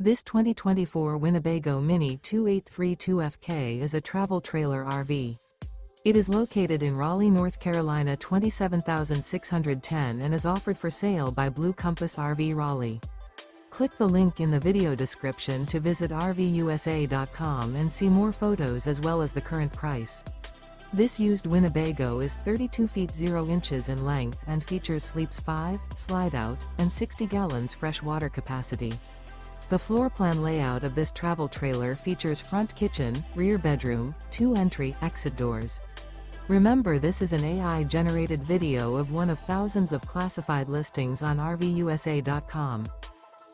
This 2024 Winnebago Minnie 2832FK is a travel trailer RV. It is located in Raleigh, North Carolina 27610 and is offered for sale by Blue Compass RV Raleigh. Click the link in the video description to visit RVUSA.com and see more photos as well as the current price. This used Winnebago is 32 feet 0 inches in length and features sleeps 5, slide-out, and 60 gallons fresh water capacity. The floor plan layout of this travel trailer features front kitchen, rear bedroom, 2 entry/exit doors. Remember, this is an AI-generated video of one of thousands of classified listings on RVUSA.com.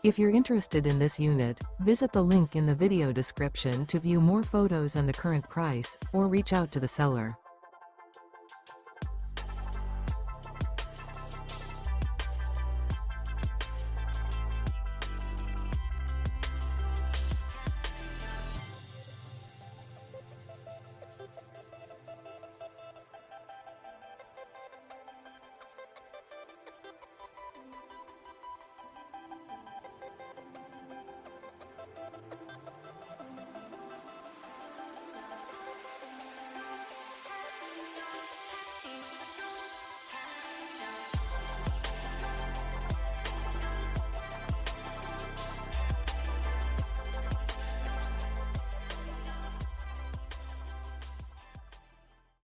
If you're interested in this unit, visit the link in the video description to view more photos and the current price, or reach out to the seller.